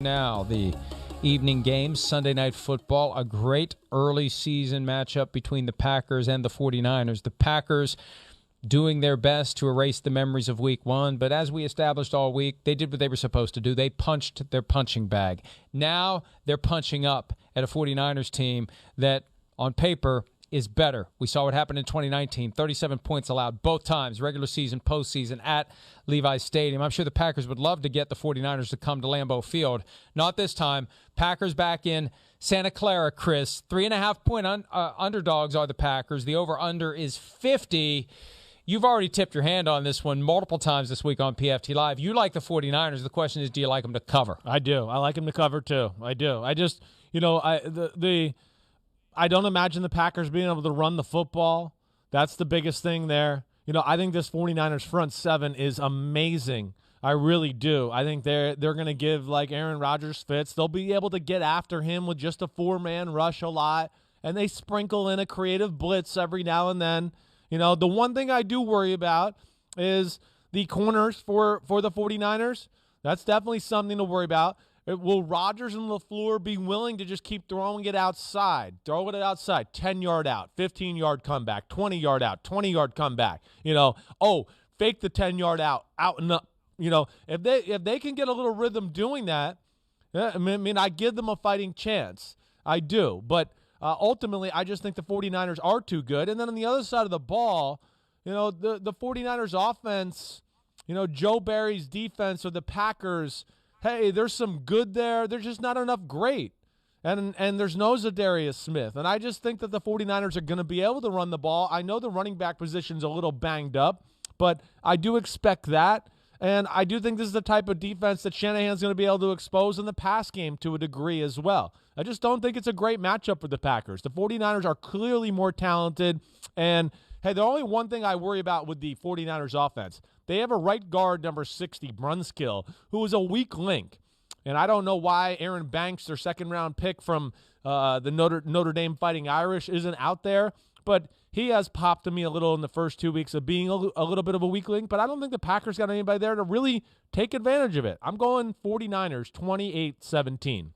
Now, the evening games, Sunday Night Football, a great early season matchup between the Packers and the 49ers. The Packers doing their best to erase the memories of Week 1, but as we established all week, they did what they were supposed to do. They punched their punching bag. Now they're punching up at a 49ers team that, on paper, is better. We saw what happened in 2019. 37 points allowed both times, regular season, postseason, at Levi's Stadium. I'm sure the Packers would love to get the 49ers to come to Lambeau Field. Not this time. Packers back in Santa Clara, Chris. 3.5-point underdogs are the Packers. The over-under is 50. You've already tipped your hand on this one multiple times this week on PFT Live. You like the 49ers. The question is, do you like them to cover? I do. I like them to cover, too. I do. I just, I don't imagine the Packers being able to run the football. That's the biggest thing there. I think this 49ers front seven is amazing. I really do. I think they're going to give Aaron Rodgers fits. They'll be able to get after him with just a four-man rush a lot, and they sprinkle in a creative blitz every now and then. The one thing I do worry about is the corners for the 49ers. That's definitely something to worry about. Will Rodgers and LaFleur be willing to just keep throwing it outside? Throw it outside, 10-yard out, 15-yard comeback, 20-yard out, 20-yard comeback. Fake the 10-yard out and up. If they can get a little rhythm doing that, I give them a fighting chance. I do. But ultimately, I just think the 49ers are too good. And then on the other side of the ball, the 49ers offense, Joe Barry's defense or the Packers, hey, there's some good there. There's just not enough great. And there's no Zadarius Smith. And I just think that the 49ers are going to be able to run the ball. I know the running back position's a little banged up, but I do expect that. And I do think this is the type of defense that Shanahan's going to be able to expose in the pass game to a degree as well. I just don't think it's a great matchup for the Packers. The 49ers are clearly more talented. And, hey, the only one thing I worry about with the 49ers offense, they have a right guard, number 60, Brunskill, who is a weak link. And I don't know why Aaron Banks, their second-round pick from the Notre Dame Fighting Irish, isn't out there. But he has popped to me a little in the first 2 weeks of being a little bit of a weak link. But I don't think the Packers got anybody there to really take advantage of it. I'm going 49ers 28-17.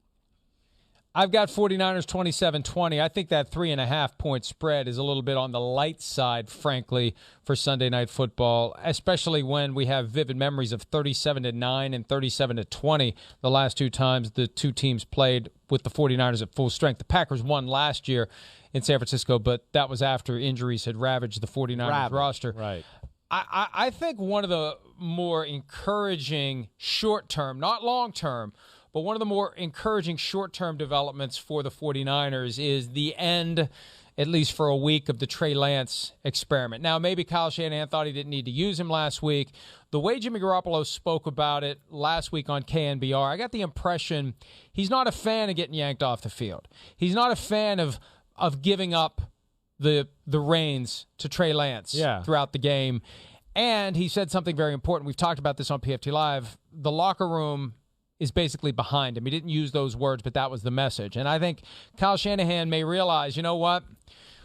I've got 49ers 27-20. I think that 3.5-point spread is a little bit on the light side, frankly, for Sunday Night Football, especially when we have vivid memories of 37-9 and 37-20 the last two times the two teams played with the 49ers at full strength. The Packers won last year in San Francisco, but that was after injuries had ravaged the 49ers roster. Right. I think one of the more encouraging short-term, not long-term, but one of the more encouraging short-term developments for the 49ers is the end, at least for a week, of the Trey Lance experiment. Now, maybe Kyle Shanahan thought he didn't need to use him last week. The way Jimmy Garoppolo spoke about it last week on KNBR, I got the impression he's not a fan of getting yanked off the field. He's not a fan of giving up the reins to Trey Lance throughout the game. And he said something very important. We've talked about this on PFT Live. The locker room is basically behind him. He didn't use those words, but that was the message. And I think Kyle Shanahan may realize, you know what?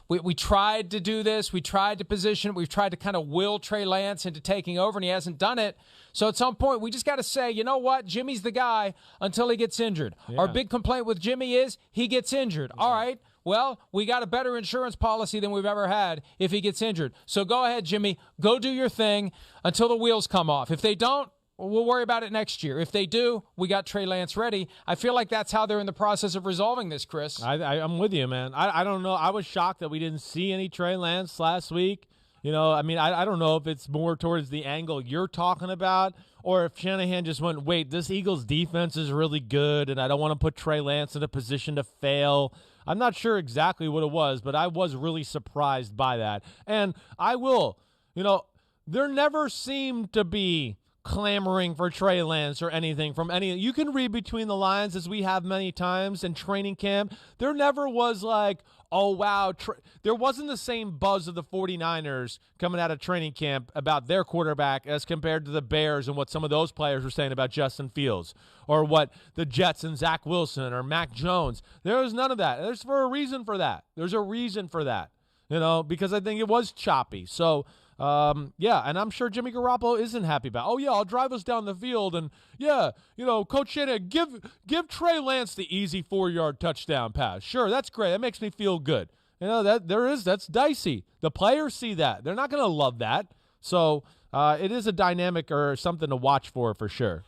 We tried to do this. We tried to position it. We've tried to kind of will Trey Lance into taking over, and he hasn't done it. So at some point, we just got to say, you know what? Jimmy's the guy until he gets injured. Yeah. Our big complaint with Jimmy is he gets injured. Yeah. All right. Well, we got a better insurance policy than we've ever had if he gets injured. So go ahead, Jimmy. Go do your thing until the wheels come off. If they don't, we'll worry about it next year. If they do, we got Trey Lance ready. I feel like that's how they're in the process of resolving this, Chris. I'm with you, man. I don't know. I was shocked that we didn't see any Trey Lance last week. I don't know if it's more towards the angle you're talking about or if Shanahan just went, wait, this Eagles defense is really good and I don't want to put Trey Lance in a position to fail. I'm not sure exactly what it was, but I was really surprised by that. And I will, there never seemed to be clamoring for Trey Lance or anything from any. You can read between the lines, as we have many times in training camp. There never was like, oh, wow. There wasn't the same buzz of the 49ers coming out of training camp about their quarterback as compared to the Bears and what some of those players were saying about Justin Fields or what the Jets and Zach Wilson or Mac Jones. There was none of that. There's a reason for that. There's a reason for that, because I think it was choppy. So Yeah, and I'm sure Jimmy Garoppolo isn't happy about. Oh yeah, I'll drive us down the field, and yeah, Coach Shanahan, give Trey Lance the easy 4-yard touchdown pass. Sure, that's great. That makes me feel good. That's dicey. The players see that. They're not going to love that. So it is a dynamic or something to watch for sure.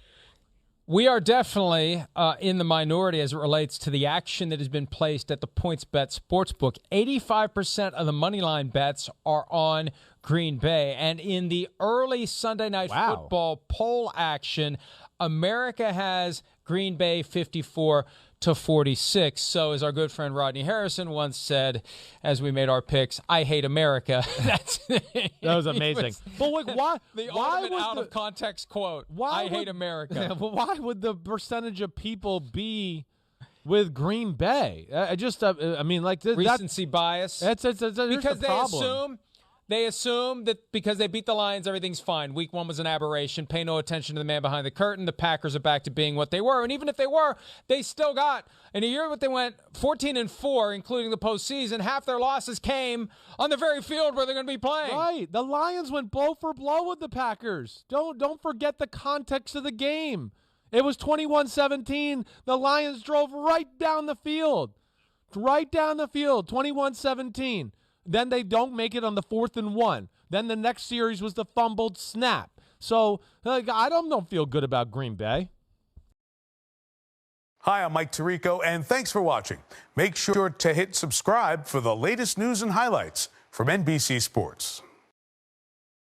We are definitely in the minority as it relates to the action that has been placed at the PointsBet Sportsbook. 85% of the moneyline bets are on Green Bay. And in the early Sunday night football poll action, America has Green Bay 54-46. So as our good friend Rodney Harrison once said, as we made our picks, I hate America. That was amazing. But like, why? The ultimate out of context quote. I hate America. Why would the percentage of people be with Green Bay? I mean, like recency bias. That's because the they assume that because they beat the Lions, everything's fine. Week 1 was an aberration. Pay no attention to the man behind the curtain. The Packers are back to being what they were. And even if they were, they still got, in a year that they went 14-4, including the postseason, half their losses came on the very field where they're going to be playing. Right. The Lions went blow for blow with the Packers. Don't forget the context of the game. It was 21-17. The Lions drove right down the field. 21-17. Then they don't make it on the 4th and 1. Then the next series was the fumbled snap. So I don't feel good about Green Bay. Hi, I'm Mike Tirico, and thanks for watching. Make sure to hit subscribe for the latest news and highlights from NBC Sports.